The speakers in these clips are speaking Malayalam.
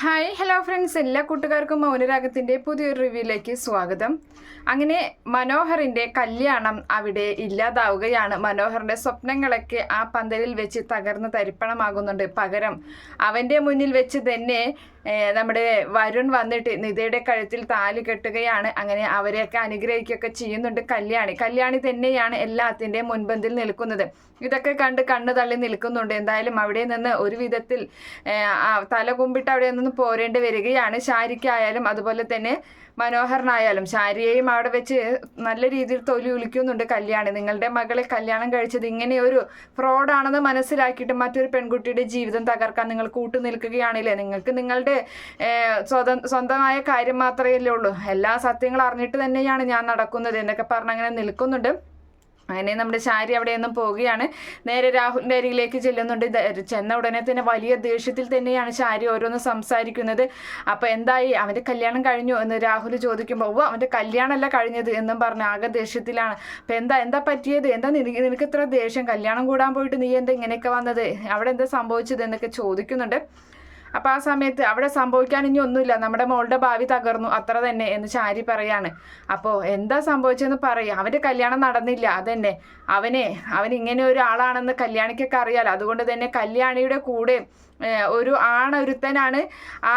ഹായ് ഹലോ ഫ്രണ്ട്സ്, എല്ലാ കൂട്ടുകാർക്കും മൗനരാഗത്തിൻ്റെ പുതിയൊരു റിവ്യൂയിലേക്ക് സ്വാഗതം. അങ്ങനെ മനോഹറിൻ്റെ കല്യാണം അവിടെ ഇല്ലാതാവുകയാണ്. മനോഹറിൻ്റെ സ്വപ്നങ്ങളൊക്കെ ആ പന്തലിൽ വെച്ച് തകർന്ന് തരിപ്പണമാകുന്നുണ്ട്. പകരം അവൻ്റെ മുന്നിൽ വെച്ച് തന്നെ നമ്മുടെ വരുൺ വന്നിട്ട് നിതയുടെ കഴുത്തിൽ താലി കെട്ടുകയാണ്. അങ്ങനെ അവരെയൊക്കെ അനുഗ്രഹിക്കുകയൊക്കെ ചെയ്യുന്നുണ്ട്. കല്യാണി തന്നെയാണ് എല്ലാത്തിൻ്റെയും മുൻപന്തിൽ നിൽക്കുന്നത്. ഇതൊക്കെ കണ്ട് കണ്ണ് തള്ളി നിൽക്കുന്നുണ്ട്. എന്തായാലും അവിടെ നിന്ന് ഒരു വിധത്തിൽ തല കുമ്പിട്ട് അവിടെ നിന്ന് പോരേണ്ടി വരികയാണ്. ശാരിക്കായാലും അതുപോലെ തന്നെ മനോഹരനായാലും. ശാരിയെയും അവിടെ വെച്ച് നല്ല രീതിയിൽ തൊലി ഉലിക്കുന്നുണ്ട് കല്യാണി. നിങ്ങളുടെ മകളെ കല്യാണം കഴിച്ചത് ഇങ്ങനെ ഒരു ഫ്രോഡാണെന്ന് മനസ്സിലാക്കിയിട്ട് മറ്റൊരു പെൺകുട്ടിയുടെ ജീവിതം തകർക്കാൻ നിങ്ങൾ കൂട്ടു നിൽക്കുകയാണില്ലേ? നിങ്ങൾക്ക് നിങ്ങളുടെ സ്വന്തമായ കാര്യം മാത്രമേ ഉള്ളൂ. എല്ലാ സത്യങ്ങളും അറിഞ്ഞിട്ട് തന്നെയാണ് ഞാൻ നടക്കുന്നത് എന്നൊക്കെ പറഞ്ഞ് അങ്ങനെ നിൽക്കുന്നുണ്ട്. അങ്ങനെ നമ്മുടെ ശാരി അവിടെ നിന്നും പോവുകയാണ്. നേരെ രാഹുലിൻ്റെ അരികിലേക്ക് ചെല്ലുന്നുണ്ട്. ചെന്ന ഉടനെ തന്നെ വലിയ ദേഷ്യത്തിൽ തന്നെയാണ് ശാരി ഓരോന്ന് സംസാരിക്കുന്നത്. അപ്പോൾ എന്തായി, അവൻ്റെ കല്യാണം കഴിഞ്ഞു എന്ന് രാഹുൽ ചോദിക്കുമ്പോൾ അവൻ്റെ കല്യാണമല്ല കഴിഞ്ഞത് എന്നും പറഞ്ഞ് ആകെ ദേഷ്യത്തിലാണ്. അപ്പോൾ എന്താ പറ്റിയത്? എന്താ നിനക്ക് ഇത്ര ദേഷ്യം? കല്യാണം കൂടാൻ പോയിട്ട് നീ എന്താ ഇങ്ങനെയൊക്കെ വന്നത്? അവിടെ എന്താ സംഭവിച്ചത് എന്നൊക്കെ ചോദിക്കുന്നുണ്ട്. അപ്പോൾ ആ സമയത്ത് അവിടെ സംഭവിക്കാൻ ഇനി ഒന്നുമില്ല, നമ്മുടെ മോളുടെ ഭാവി തകർന്നു, അത്ര തന്നെ എന്ന് ശാരി പറയാണ്. അപ്പോൾ എന്താ സംഭവിച്ചതെന്ന് പറയുക. അവൻ്റെ കല്യാണം നടന്നില്ല, അതന്നെ. അവൻ ഇങ്ങനെ ഒരു ആളാണെന്ന് കല്യാണിക്കൊക്കെ അറിയാലോ. അതുകൊണ്ട് തന്നെ കല്യാണിയുടെ കൂടെ ഒരു ആണൊരുത്തനാണ് ആ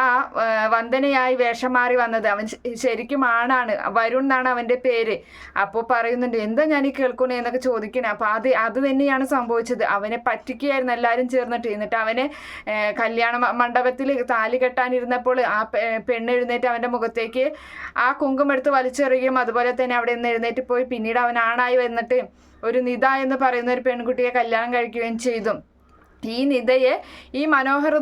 വന്ദനയായി വേഷം മാറി വന്നത്. അവൻ ശരിക്കും ആണാണ്, വരുൺ എന്നാണ് അവൻ്റെ പേര്. അപ്പോൾ പറയുന്നുണ്ട്, എന്താ ഞാൻ ഈ കേൾക്കണേ എന്നൊക്കെ ചോദിക്കണേ. അപ്പോൾ അത് തന്നെയാണ് സംഭവിച്ചത്. അവനെ പറ്റിക്കുകയായിരുന്നു എല്ലാവരും ചേർന്നിട്ട്. എന്നിട്ട് അവനെ കല്യാണ മണ്ഡപത്തിൽ താലി കെട്ടാനിരുന്നപ്പോൾ ആ പെണ്ണെഴുന്നേറ്റ് അവൻ്റെ മുഖത്തേക്ക് ആ കുങ്കുമെടുത്ത് വലിച്ചെറിയുകയും അതുപോലെ തന്നെ അവിടെ നിന്ന് എഴുന്നേറ്റ് പോയി പിന്നീട് അവൻ ആണായി വന്നിട്ട് ഒരു നിത എന്ന് പറയുന്ന ഒരു പെൺകുട്ടിയെ കല്യാണം കഴിക്കുകയും ചെയ്തു. ഈ നിതയെ ഈ മനോഹർ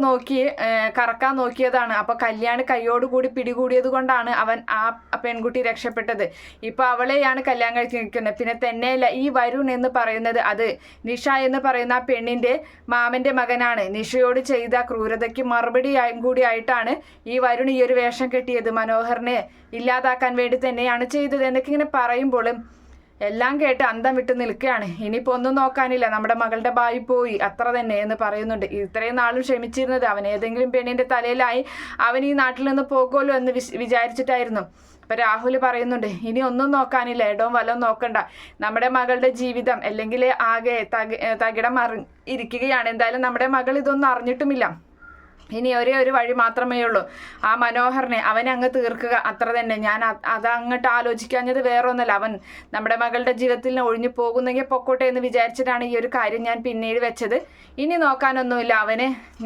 കറക്കാൻ നോക്കിയതാണ്. അപ്പോൾ കല്യാണി കൈയോടുകൂടി പിടികൂടിയത് കൊണ്ടാണ് അവൻ ആ പെൺകുട്ടി രക്ഷപ്പെട്ടത്. ഇപ്പോൾ അവളെയാണ് കല്യാണം കഴിച്ച് നിൽക്കുന്നത്. പിന്നെ തന്നെയല്ല, ഈ വരുൺ എന്ന് പറയുന്നത് അത് നിഷ എന്ന് പറയുന്ന ആ പെണ്ണിൻ്റെ മാമൻ്റെ മകനാണ്. നിഷയോട് ചെയ്ത ക്രൂരതയ്ക്ക് മറുപടിയായും കൂടി ആയിട്ടാണ് ഈ വരുൺ ഈ ഒരു വേഷം കെട്ടിയത്. മനോഹറിനെ ഇല്ലാതാക്കാൻ വേണ്ടി തന്നെയാണ് ചെയ്തത് എന്നൊക്കെ ഇങ്ങനെ പറയുമ്പോൾ എല്ലാം കേട്ട് അന്തം വിട്ട് നിൽക്കുകയാണ്. ഇനിയിപ്പോൾ ഒന്നും നോക്കാനില്ല, നമ്മുടെ മകളുടെ ഭാവി പോയി, അത്ര തന്നെ എന്ന് പറയുന്നുണ്ട്. ഇത്രയും നാളും ക്ഷമിച്ചിരുന്നത് അവൻ ഏതെങ്കിലും പെണ്ണിൻ്റെ തലയിലായി അവൻ ഈ നാട്ടിൽ നിന്ന് പോകുമല്ലോ എന്ന് വിചാരിച്ചിട്ടായിരുന്നു. അപ്പം രാഹുൽ പറയുന്നുണ്ട്, ഇനി ഒന്നും നോക്കാനില്ല, ഇടവും വല്ലതും നോക്കണ്ട. നമ്മുടെ മകളുടെ ജീവിതം അല്ലെങ്കിൽ ആകെ തകിടം ഇരിക്കുകയാണ്. എന്തായാലും നമ്മുടെ മകൾ ഇതൊന്നും അറിഞ്ഞിട്ടുമില്ല. ഇനി ഒരു വഴി മാത്രമേ ഉള്ളൂ, ആ മനോഹറിനെ അവനെ അങ്ങ് തീർക്കുക, അത്ര തന്നെ. ഞാൻ അത് അങ്ങോട്ട് ആലോചിക്കാഞ്ഞത് വേറെ ഒന്നല്ല. അവൻ നമ്മുടെ മകളുടെ ജീവിതത്തിൽ ഒഴിഞ്ഞു പോകുന്നെങ്കിൽ പൊക്കോട്ടെ എന്ന് വിചാരിച്ചിട്ടാണ് ഈ ഒരു കാര്യം ഞാൻ പിന്നീട് വെച്ചത്. ഇനി നോക്കാനൊന്നുമില്ല,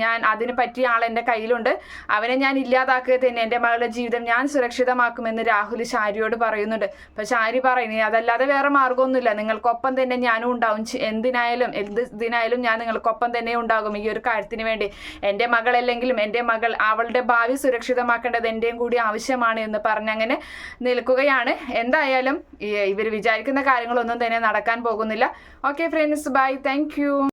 ഞാൻ അതിന് പറ്റിയ ആൾ എൻ്റെ കയ്യിലുണ്ട്. അവനെ ഞാൻ ഇല്ലാതാക്കുക തന്നെ, എൻ്റെ മകളുടെ ജീവിതം ഞാൻ സുരക്ഷിതമാക്കുമെന്ന് രാഹുൽ ശാരിയോട് പറയുന്നുണ്ട്. അപ്പോൾ ശാരി പറയുന്നത്, അതല്ലാതെ വേറെ മാർഗ്ഗമൊന്നുമില്ല, നിങ്ങൾക്കൊപ്പം തന്നെ ഞാനും ഉണ്ടാവും. എന്തിനായാലും ഞാൻ നിങ്ങൾക്കൊപ്പം തന്നെ ഉണ്ടാകും ഈ ഒരു കാര്യത്തിന് വേണ്ടി. എൻ്റെ മകളെല്ലാം എൻ്റെ മകൾ, അവളുടെ ഭാവി സുരക്ഷിതമാക്കേണ്ടത് എൻ്റെയും കൂടി ആവശ്യമാണ് എന്ന് പറഞ്ഞങ്ങനെ നിൽക്കുകയാണ്. എന്തായാലും ഇവർ വിചാരിക്കുന്ന കാര്യങ്ങളൊന്നും തന്നെ നടക്കാൻ പോകുന്നില്ല. Okay friends, bye, thank U.